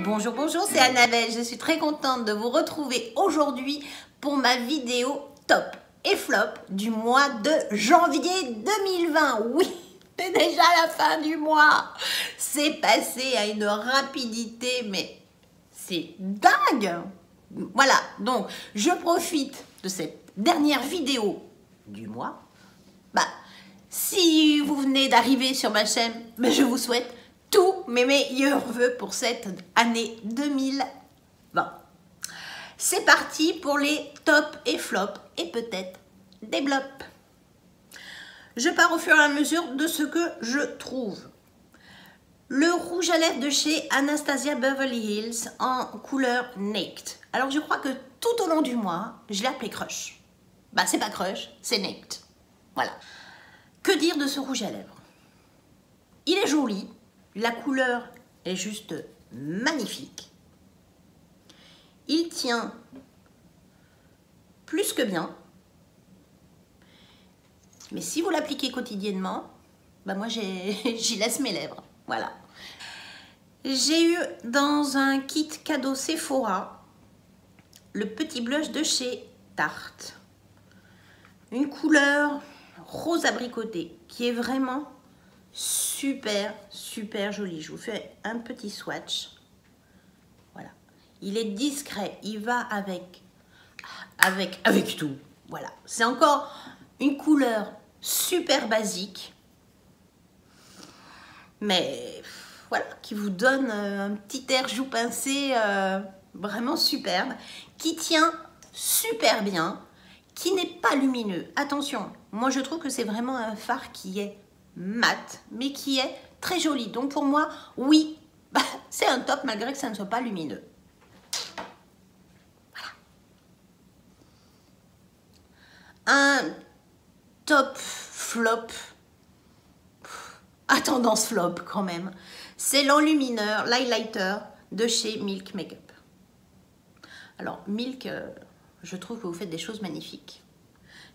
Bonjour, bonjour, c'est Annabelle. Je suis très contente de vous retrouver aujourd'hui pour ma vidéo top et flop du mois de janvier 2020. Oui, c'est déjà la fin du mois. C'est passé à une rapidité, mais c'est dingue. Voilà, donc je profite de cette dernière vidéo du mois. Si vous venez d'arriver sur ma chaîne, je vous souhaite tous mes meilleurs vœux pour cette année 2020. C'est parti pour les tops et flops et peut-être des blops. Je pars au fur et à mesure de ce que je trouve. Le rouge à lèvres de chez Anastasia Beverly Hills en couleur Naked. Alors je crois que tout au long du mois, je l'ai appelé Crush. C'est pas Crush, c'est Naked. Voilà. Que dire de ce rouge à lèvres? Il est joli, la couleur est juste magnifique. Il tient plus que bien. Mais si vous l'appliquez quotidiennement, moi j'y laisse mes lèvres. Voilà. J'ai eu dans un kit cadeau Sephora le petit blush de chez Tarte. Une couleur rose abricoté qui est vraiment super joli. Je vous fais un petit swatch. Voilà. Il est discret. Il va avec tout. Voilà. C'est encore une couleur super basique. Mais voilà, qui vous donne un petit air joue pincé vraiment superbe. Qui tient super bien. Qui n'est pas lumineux. Attention, moi je trouve que c'est vraiment un fard qui est mat, mais qui est très joli. Donc pour moi, oui, c'est un top malgré que ça ne soit pas lumineux. Voilà. Un top flop, à tendance flop quand même, c'est l'enlumineur, l'highlighter de chez Milk Makeup. Alors Milk... je trouve que vous faites des choses magnifiques.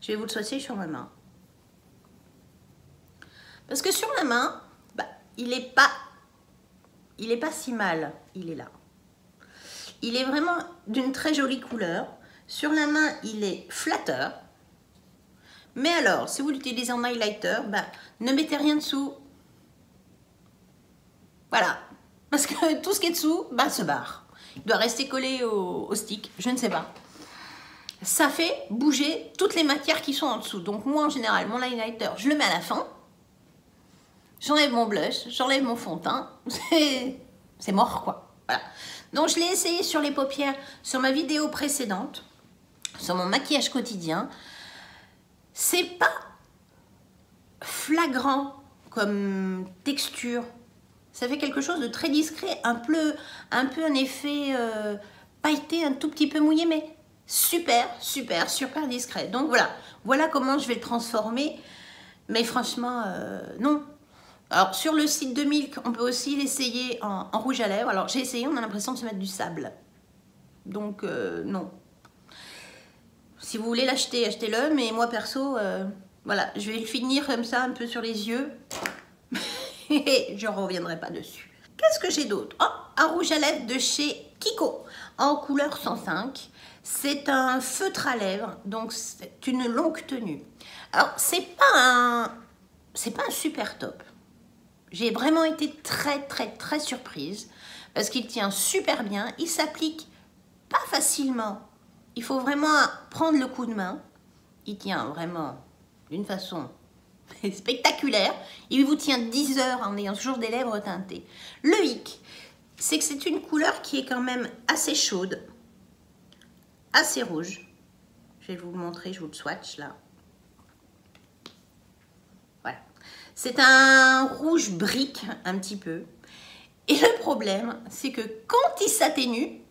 Je vais vous le swatcher sur ma main. Parce que sur la main, il est pas si mal. Il est là. Il est vraiment d'une très jolie couleur. Sur la main, il est flatteur. Mais alors, si vous l'utilisez en highlighter, ne mettez rien dessous. Voilà. Parce que tout ce qui est dessous, se barre. Il doit rester collé au stick. Je ne sais pas. Ça fait bouger toutes les matières qui sont en dessous. Donc moi, en général, mon highlighter, je le mets à la fin. J'enlève mon blush, j'enlève mon fond de teint. C'est mort, quoi. Voilà. Donc je l'ai essayé sur les paupières, sur ma vidéo précédente, sur mon maquillage quotidien. C'est pas flagrant comme texture. Ça fait quelque chose de très discret, un peu un effet pailleté, un tout petit peu mouillé, mais super discret. Donc voilà comment je vais le transformer. Mais franchement, non. Alors sur le site de Milk, on peut aussi l'essayer en rouge à lèvres. Alors j'ai essayé, on a l'impression de se mettre du sable. Donc non. Si vous voulez l'acheter, achetez-le. Mais moi perso, voilà, je vais le finir comme ça, un peu sur les yeux. Et je ne reviendrai pas dessus. Qu'est-ce que j'ai d'autre? Oh, un rouge à lèvres de chez Kiko en couleur 105. C'est un feutre à lèvres, donc c'est une longue tenue. Alors, c'est pas un super top. J'ai vraiment été très surprise parce qu'il tient super bien. Il s'applique pas facilement. Il faut vraiment prendre le coup de main. Il tient vraiment d'une façon spectaculaire. Il vous tient 10 heures en ayant toujours des lèvres teintées. Le hic, c'est que c'est une couleur qui est quand même assez chaude, assez rouge. Je vais vous le montrer, je vous le swatch là. Voilà. C'est un rouge brique un petit peu. Et le problème, c'est que quand il s'atténue,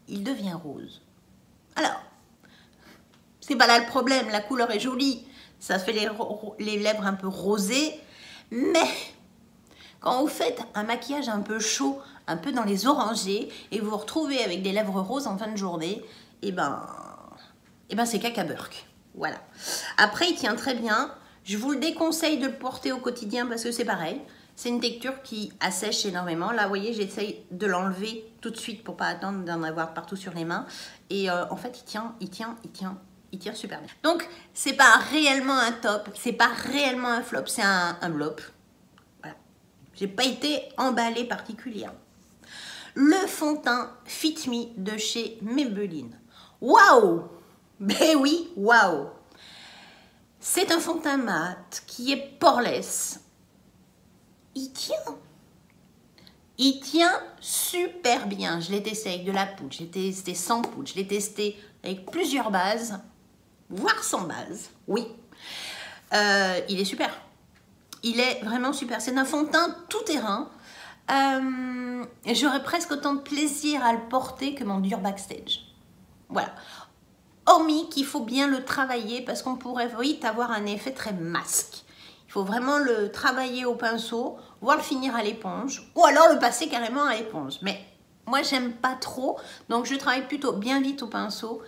il devient rose. Alors, c'est pas là le problème, la couleur est jolie. Ça fait les lèvres un peu rosées. Mais quand vous faites un maquillage un peu chaud, un peu dans les orangés, et vous vous retrouvez avec des lèvres roses en fin de journée, c'est cacaburk. Voilà. Après, il tient très bien. Je vous le déconseille de le porter au quotidien parce que c'est pareil. C'est une texture qui assèche énormément. Là, vous voyez, j'essaye de l'enlever tout de suite pour pas attendre d'en avoir partout sur les mains. Et en fait, il tient super bien. Donc, c'est pas réellement un top, c'est pas réellement un flop, c'est un blop. Voilà. J'ai pas été emballée particulière. Le fond de teint Fit Me de chez Maybelline. Waouh! Ben oui, waouh! C'est un fond de teint mat qui est poreless. Il tient super bien. Je l'ai testé avec de la poudre, je l'ai testé sans poudre, je l'ai testé avec plusieurs bases, voire sans base. Oui, il est super. Il est vraiment super. C'est un fond de teint tout terrain. J'aurais presque autant de plaisir à le porter que mon dur backstage. Voilà. Hormis qu'il faut bien le travailler parce qu'on pourrait vite avoir un effet très masque. Il faut vraiment le travailler au pinceau, voire le finir à l'éponge, ou alors le passer carrément à l'éponge. Mais moi, j'aime pas trop, donc je travaille plutôt bien vite au pinceau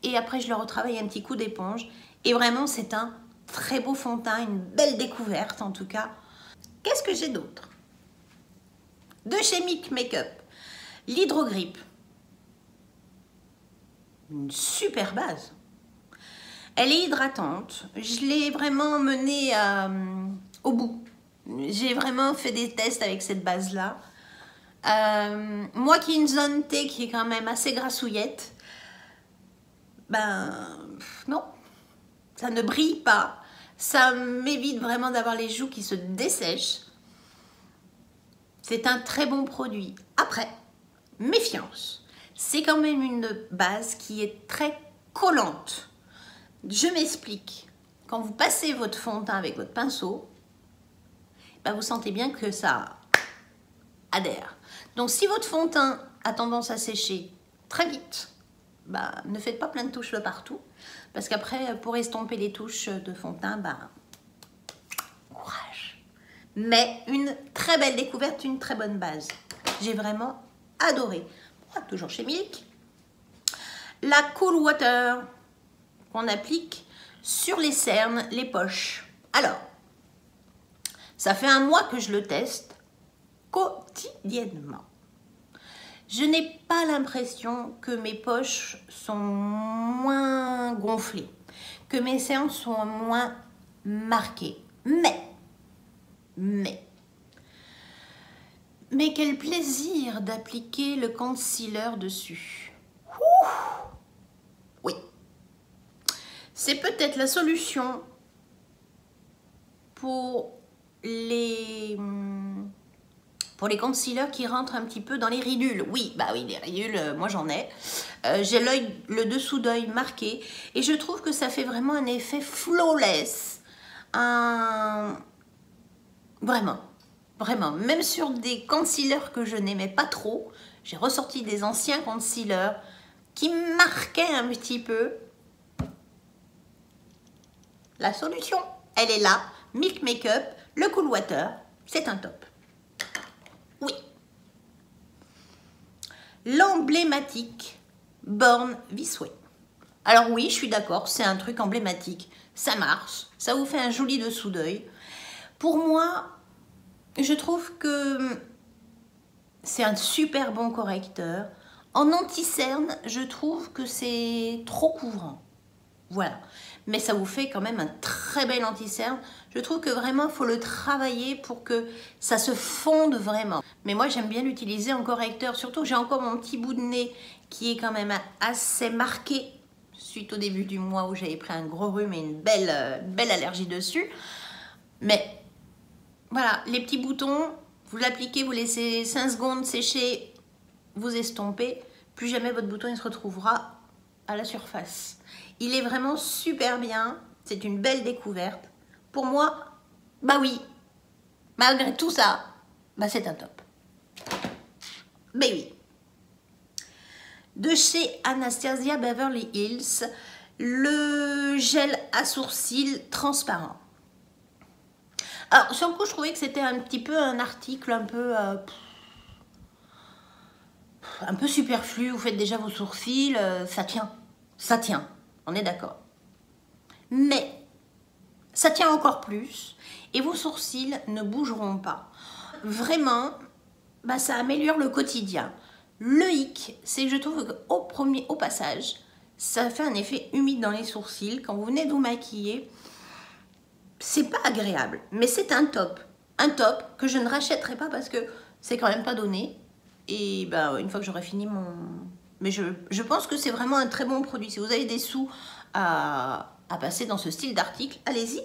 et après je le retravaille un petit coup d'éponge. Et vraiment, c'est un très beau fond de teint, une belle découverte en tout cas. Qu'est-ce que j'ai d'autre? De chez Milk Makeup, l'Hydro-Grip. Une super base. Elle est hydratante. Je l'ai vraiment menée au bout. J'ai vraiment fait des tests avec cette base-là. Moi qui ai une zone T qui est quand même assez grassouillette, ben non, ça ne brille pas. Ça m'évite vraiment d'avoir les joues qui se dessèchent. C'est un très bon produit. Après, méfiance. C'est quand même une base qui est très collante. Je m'explique. Quand vous passez votre fond de teint avec votre pinceau, ben vous sentez bien que ça adhère. Donc si votre fond de teint a tendance à sécher très vite, ben, ne faites pas plein de touches partout. Parce qu'après, pour estomper les touches de fond de teint, ben, courage. Mais une très belle découverte, une très bonne base. J'ai vraiment adoré. Toujours chez Milk. La Cool Water qu'on applique sur les cernes, les poches. Alors, ça fait un mois que je le teste quotidiennement. Je n'ai pas l'impression que mes poches sont moins gonflées, que mes cernes sont moins marquées. Mais quel plaisir d'appliquer le concealer dessus. Ouh, oui. C'est peut-être la solution pour les concealers qui rentrent un petit peu dans les ridules. Oui, bah oui, les ridules, moi j'en ai. J'ai l'œil, le dessous d'œil marqué et je trouve que ça fait vraiment un effet flawless. Vraiment, même sur des concealers que je n'aimais pas trop, j'ai ressorti des anciens concealers qui marquaient un petit peu. La solution, elle est là. Milk Makeup, le Cool Water, c'est un top. Oui. L'emblématique Born This Way. Alors oui, je suis d'accord, c'est un truc emblématique. Ça marche, ça vous fait un joli dessous d'œil. Pour moi, je trouve que c'est un super bon correcteur. En anti-cerne, je trouve que c'est trop couvrant. Voilà. Mais ça vous fait quand même un très bel anti-cerne. Je trouve que vraiment, il faut le travailler pour que ça se fonde vraiment. Mais moi, j'aime bien l'utiliser en correcteur. Surtout que j'ai encore mon petit bout de nez qui est quand même assez marqué suite au début du mois où j'avais pris un gros rhume et une belle allergie dessus. Mais voilà, les petits boutons, vous l'appliquez, vous laissez 5 secondes sécher, vous estompez. Plus jamais votre bouton il se retrouvera à la surface. Il est vraiment super bien. C'est une belle découverte. Pour moi, bah oui, malgré tout ça, bah c'est un top. Mais oui. De chez Anastasia Beverly Hills, le gel à sourcils transparent. Alors, sur le coup, je trouvais que c'était un petit peu un article un peu superflu. Vous faites déjà vos sourcils, ça tient, on est d'accord. Mais ça tient encore plus et vos sourcils ne bougeront pas. Vraiment, bah, ça améliore le quotidien. Le hic, c'est que je trouve qu'au passage, ça fait un effet humide dans les sourcils. Quand vous venez de vous maquiller, c'est pas agréable, mais c'est un top. Un top que je ne rachèterai pas parce que c'est quand même pas donné. Et bah, une fois que j'aurai fini mon... Mais je pense que c'est vraiment un très bon produit. Si vous avez des sous à passer dans ce style d'article, allez-y.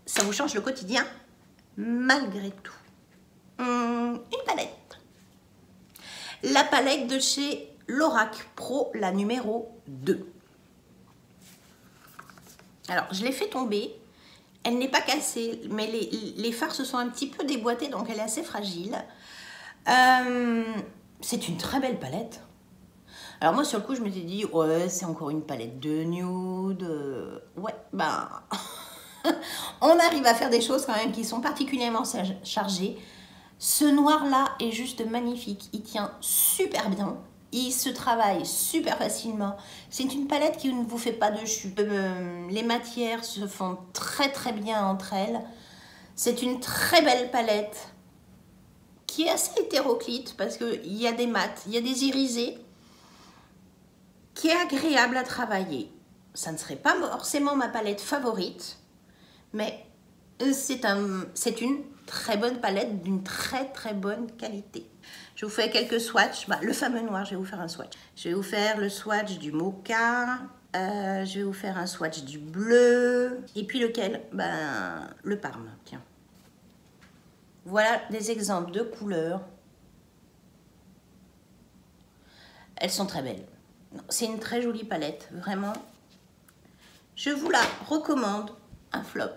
Ça vous change le quotidien, malgré tout. Une palette. La palette de chez Lorac Pro, la numéro 2. Alors, je l'ai fait tomber. Elle n'est pas cassée, mais les fards se sont un petit peu déboîtés, donc elle est assez fragile. C'est une très belle palette. Alors moi, sur le coup, je m'étais dit, ouais, c'est encore une palette de nude. Ouais, ben... on arrive à faire des choses quand même qui sont particulièrement chargées. Ce noir-là est juste magnifique. Il tient super bien. Il se travaille super facilement. C'est une palette qui ne vous fait pas de chute. Les matières se font très très bien entre elles. C'est une très belle palette qui est assez hétéroclite parce qu'il y a des mats, il y a des irisés, qui est agréable à travailler. Ça ne serait pas forcément ma palette favorite, mais c'est une très bonne palette d'une très très bonne qualité. Je vous fais quelques swatchs. Bah, le fameux noir, je vais vous faire un swatch. Je vais vous faire le swatch du mocha. Je vais vous faire un swatch du bleu. Et puis lequel? Ben, le parme, tiens. Voilà des exemples de couleurs. Elles sont très belles. C'est une très jolie palette, vraiment. Je vous la recommande. Un flop.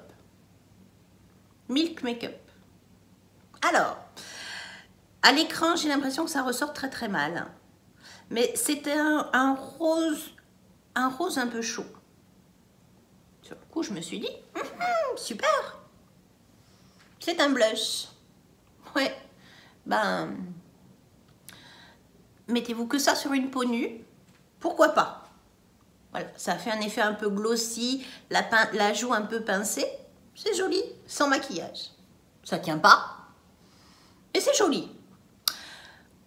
Milk Makeup. Alors, à l'écran, j'ai l'impression que ça ressort très très mal. Mais c'était un rose un peu chaud. Sur le coup, je me suis dit, super. C'est un blush. Ouais. Ben, mettez-vous que ça sur une peau nue. Pourquoi pas? Voilà, ça fait un effet un peu glossy, la joue un peu pincée. C'est joli, sans maquillage. Ça tient pas, mais c'est joli.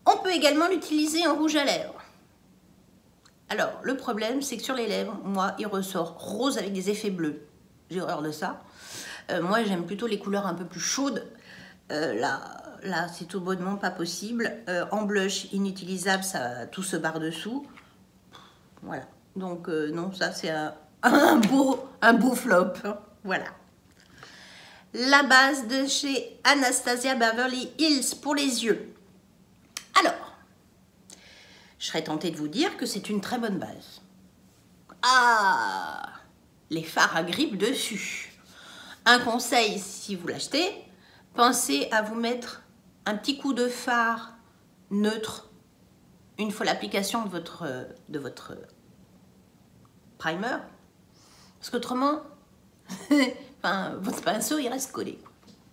On peut également l'utiliser en rouge à lèvres. Alors, le problème, c'est que sur les lèvres, moi, il ressort rose avec des effets bleus. J'ai horreur de ça. Moi, j'aime plutôt les couleurs un peu plus chaudes. Là c'est tout bonnement pas possible. En blush, inutilisable, tout se barre dessous. Voilà. Donc, non, ça, c'est un beau flop. Voilà. La base de chez Anastasia Beverly Hills pour les yeux. Alors, je serais tentée de vous dire que c'est une très bonne base. Ah, les fards à grippe dessus. Un conseil, si vous l'achetez, pensez à vous mettre un petit coup de fard neutre une fois l'application de votre primer. Parce qu'autrement, enfin, votre pinceau, il reste collé.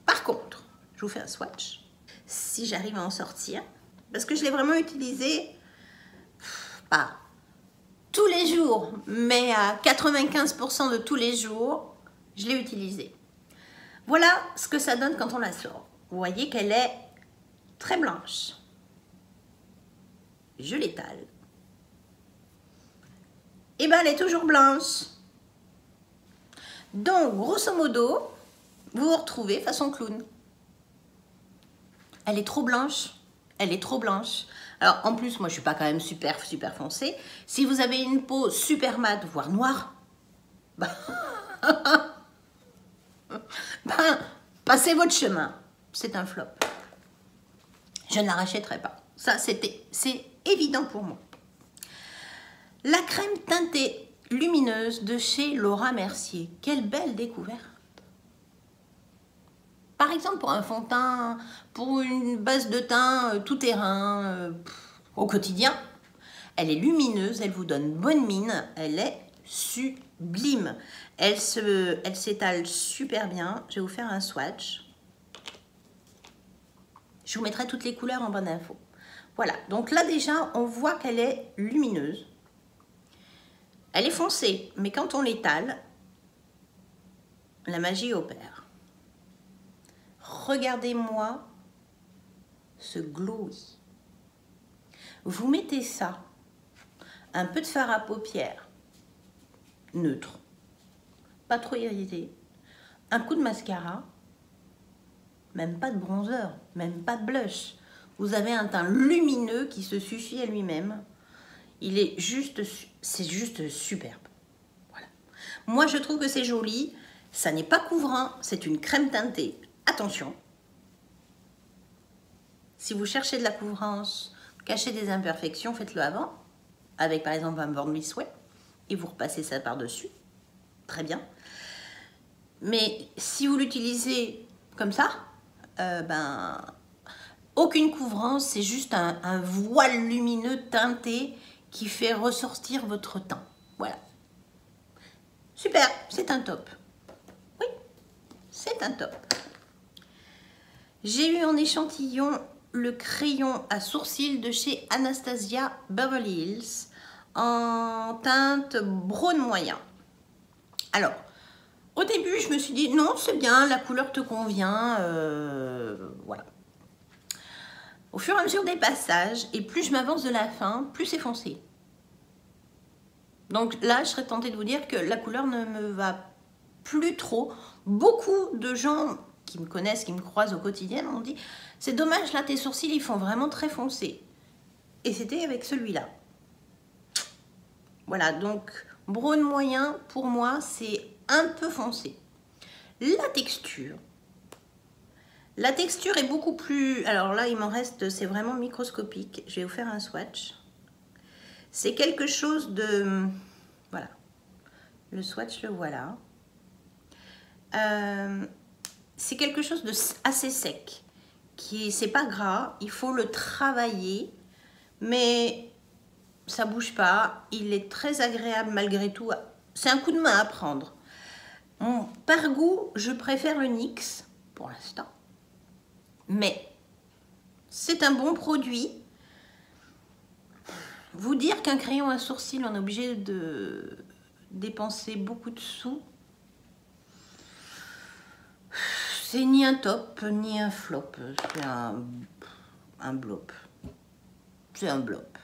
Par contre, je vous fais un swatch. Si j'arrive à en sortir, parce que je l'ai vraiment utilisé, pas tous les jours, mais à 95% de tous les jours, je l'ai utilisé. Voilà ce que ça donne quand on la sort. Vous voyez qu'elle est très blanche. Je l'étale. Et bien, elle est toujours blanche. Donc, grosso modo, vous vous retrouvez façon clown. Elle est trop blanche. Elle est trop blanche. Alors, en plus, moi, je suis pas quand même super foncée. Si vous avez une peau super mate, voire noire, ben, passez votre chemin. C'est un flop. Je ne la rachèterai pas. Ça, c'est évident pour moi. La crème teintée lumineuse de chez Laura Mercier. Quelle belle découverte. Par exemple, pour un fond de teint, pour une base de teint tout terrain, au quotidien, elle est lumineuse, elle vous donne bonne mine, elle est sublime. Elle s'étale super bien. Je vais vous faire un swatch. Je vous mettrai toutes les couleurs en barre d'infos. Voilà, donc là déjà, on voit qu'elle est lumineuse. Elle est foncée, mais quand on l'étale, la magie opère. Regardez-moi ce glowy. Vous mettez ça, un peu de fard à paupières, neutre, pas trop irrité, un coup de mascara, même pas de bronzer, même pas de blush. Vous avez un teint lumineux qui se suffit à lui-même. Il est juste, c'est juste superbe. Voilà. Moi, je trouve que c'est joli. Ça n'est pas couvrant, c'est une crème teintée. Attention. Si vous cherchez de la couvrance, cachez des imperfections, faites-le avant. Avec par exemple un Born This Way. Et vous repassez ça par-dessus. Très bien. Mais si vous l'utilisez comme ça, aucune couvrance, c'est juste un voile lumineux teinté qui fait ressortir votre teint. Voilà. Super, c'est un top. Oui, c'est un top. J'ai eu en échantillon le crayon à sourcils de chez Anastasia Beverly Hills en teinte brun moyen. Alors, au début, je me suis dit, non, c'est bien, la couleur te convient, voilà. Au fur et à mesure des passages, et plus je m'avance de la fin, plus c'est foncé. Donc là, je serais tentée de vous dire que la couleur ne me va plus trop. Beaucoup de gens qui me connaissent, qui me croisent au quotidien, m'ont dit, c'est dommage, là, tes sourcils, ils font vraiment très foncé. Et c'était avec celui-là. Voilà, donc, brun moyen, pour moi, c'est un peu foncé. La texture est beaucoup plus... Alors là, il m'en reste, c'est vraiment microscopique. Je vais vous faire un swatch. C'est quelque chose de... Voilà. Le swatch, le voilà. C'est quelque chose de assez sec. C'est pas gras. Il faut le travailler. Mais ça bouge pas. Il est très agréable malgré tout. C'est un coup de main à prendre. Par goût, je préfère le NYX pour l'instant. Mais c'est un bon produit. Vous dire qu'un crayon à sourcils, on est obligé de dépenser beaucoup de sous, c'est ni un top, ni un flop. C'est un blop. C'est un blop.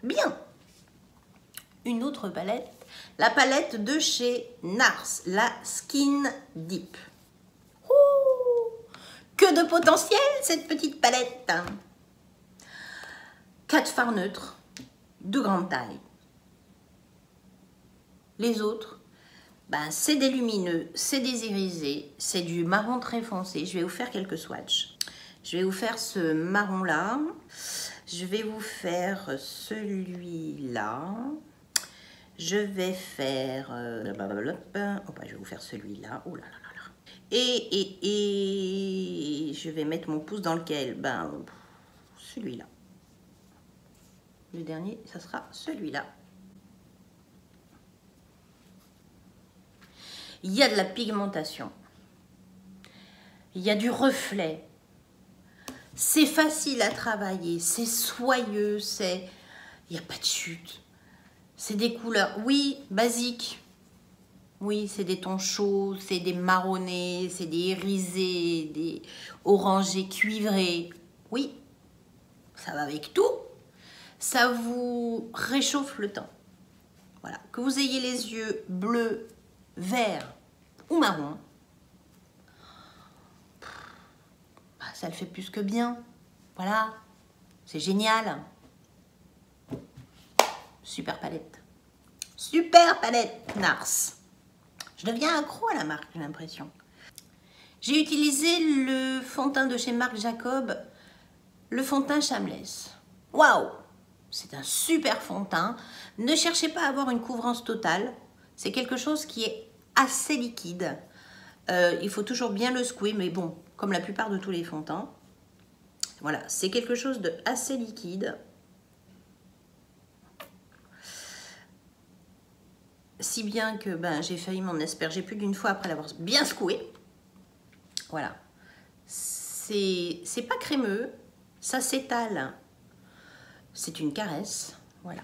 Bien. Une autre palette. La palette de chez NARS, la Skin Deep. Que de potentiel, cette petite palette. 4 fards neutres de grande taille. Les autres, c'est des lumineux, c'est des irisés, c'est du marron très foncé. Je vais vous faire quelques swatchs. Je vais vous faire ce marron-là. Je vais vous faire celui-là. Je vais faire... je vais vous faire celui-là. Oh là là là là. Et je vais mettre mon pouce dans lequel? Celui-là. Le dernier, ça sera celui-là. Il y a de la pigmentation. Il y a du reflet. C'est facile à travailler. C'est soyeux. Il n'y a pas de chute. C'est des couleurs, oui, basiques. Oui, c'est des tons chauds, c'est des marronnés, c'est des irisés, des orangés cuivrés. Oui, ça va avec tout. Ça vous réchauffe le teint. Voilà. Que vous ayez les yeux bleus, verts ou marron, ça le fait plus que bien. Voilà. C'est génial. Super palette. Super palette NARS. Je deviens accro à la marque, j'ai l'impression. J'ai utilisé le fond de teint de chez Marc Jacob, le fond de teint Shameless. Waouh! C'est un super fond de teint. Ne cherchez pas à avoir une couvrance totale. C'est quelque chose qui est assez liquide. Il faut toujours bien le secouer, mais bon, comme la plupart de tous les fonds de teint. Voilà, c'est quelque chose de assez liquide. Si bien que j'ai failli m'en asperger plus d'une fois après l'avoir bien secoué. Voilà. C'est pas crémeux, ça s'étale. C'est une caresse. Voilà.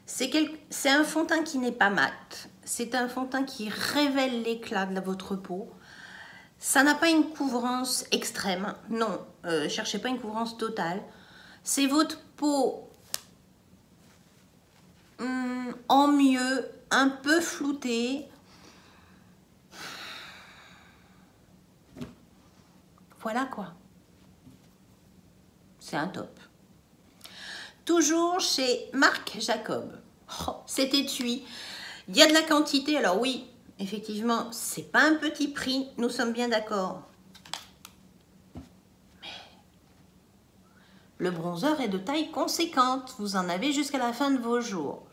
C'est un fond de teint qui n'est pas mat. C'est un fond de teint qui révèle l'éclat de votre peau. Ça n'a pas une couvrance extrême. Non, cherchez pas une couvrance totale. C'est votre peau en mieux, un peu floutée. Voilà quoi. C'est un top. Toujours chez Marc Jacob. Oh, cet étui, il y a de la quantité. Alors oui, effectivement, c'est pas un petit prix. Nous sommes bien d'accord. Mais le bronzer est de taille conséquente. Vous en avez jusqu'à la fin de vos jours.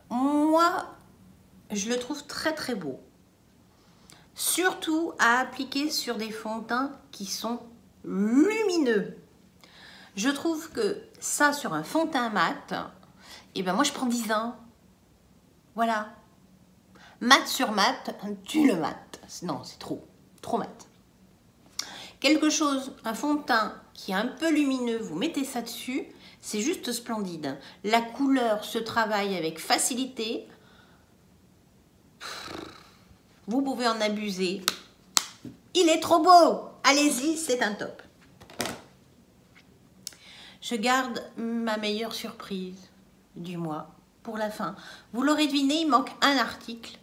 Moi, je le trouve très très beau. Surtout à appliquer sur des fonds de teint qui sont lumineux. Je trouve que ça, sur un fond de teint mat, et ben moi je prends 10 ans. Voilà. Mat sur mat, tu le mat. Non, c'est trop mat. Quelque chose, un fond de teint qui est un peu lumineux, vous mettez ça dessus, c'est juste splendide. La couleur se travaille avec facilité. Vous pouvez en abuser. Il est trop beau. Allez-y, c'est un top. Je garde ma meilleure surprise du mois pour la fin. Vous l'aurez deviné, il manque un article.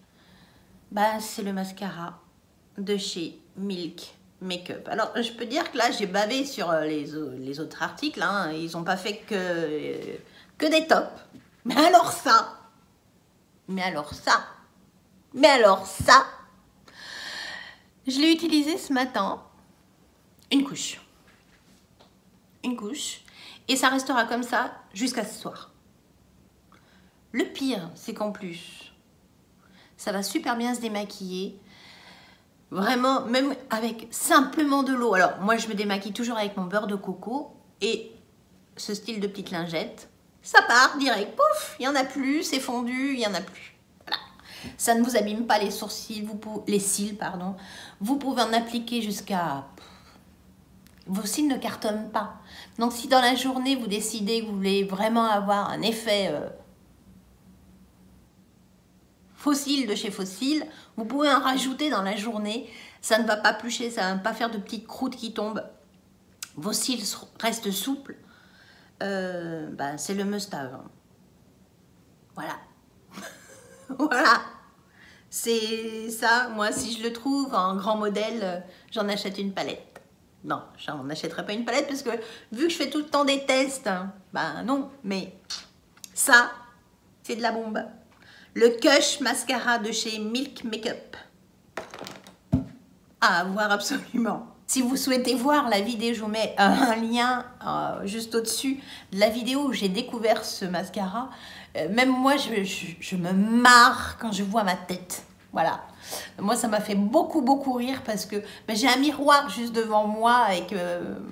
Ben, c'est le mascara de chez Milk Makeup. Alors, je peux dire que là, j'ai bavé sur les autres articles. Hein. Ils n'ont pas fait que des tops. Mais alors ça, je l'ai utilisé ce matin. Une couche. Et ça restera comme ça jusqu'à ce soir. Le pire, c'est qu'en plus, ça va super bien se démaquiller. Vraiment, même avec simplement de l'eau. Alors, moi, je me démaquille toujours avec mon beurre de coco et ce style de petite lingette. Ça part direct, pouf, il n'y en a plus, c'est fondu, il n'y en a plus. Voilà. Ça ne vous abîme pas les sourcils, les cils, pardon. Vous pouvez en appliquer jusqu'à... Vos cils ne cartonnent pas. Donc, si dans la journée, vous décidez que vous voulez vraiment avoir un effet fossile de chez Fossile, vous pouvez en rajouter dans la journée. Ça ne va pas plucher, ça ne va pas faire de petites croûtes qui tombent. Vos cils restent souples. Ben, c'est le must-have. Voilà. Voilà. C'est ça. Moi, si je le trouve en grand modèle, j'en achète une palette. Non, j'en n'achèterai pas une palette parce que vu que je fais tout le temps des tests, ben non, mais ça, c'est de la bombe. Le Kush Mascara de chez Milk Makeup. À voir absolument. Si vous souhaitez voir la vidéo, je vous mets un lien juste au-dessus de la vidéo où j'ai découvert ce mascara. Même moi, je me marre quand je vois ma tête. Voilà. Moi, ça m'a fait beaucoup rire parce que ben, j'ai un miroir juste devant moi avec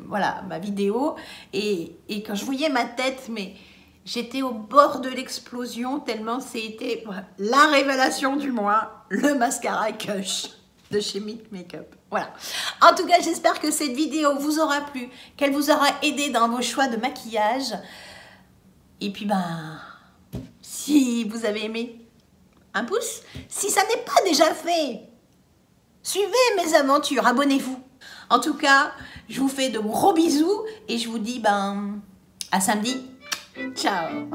voilà, ma vidéo. Et quand je voyais ma tête, mais j'étais au bord de l'explosion tellement c'était la révélation du mois, le mascara Kush de chez Milk Makeup. Voilà. En tout cas, j'espère que cette vidéo vous aura plu, qu'elle vous aura aidé dans vos choix de maquillage. Et puis, ben, si vous avez aimé, un pouce. Si ça n'est pas déjà fait, suivez mes aventures, abonnez-vous. En tout cas, je vous fais de gros bisous et je vous dis ben, à samedi. Ciao.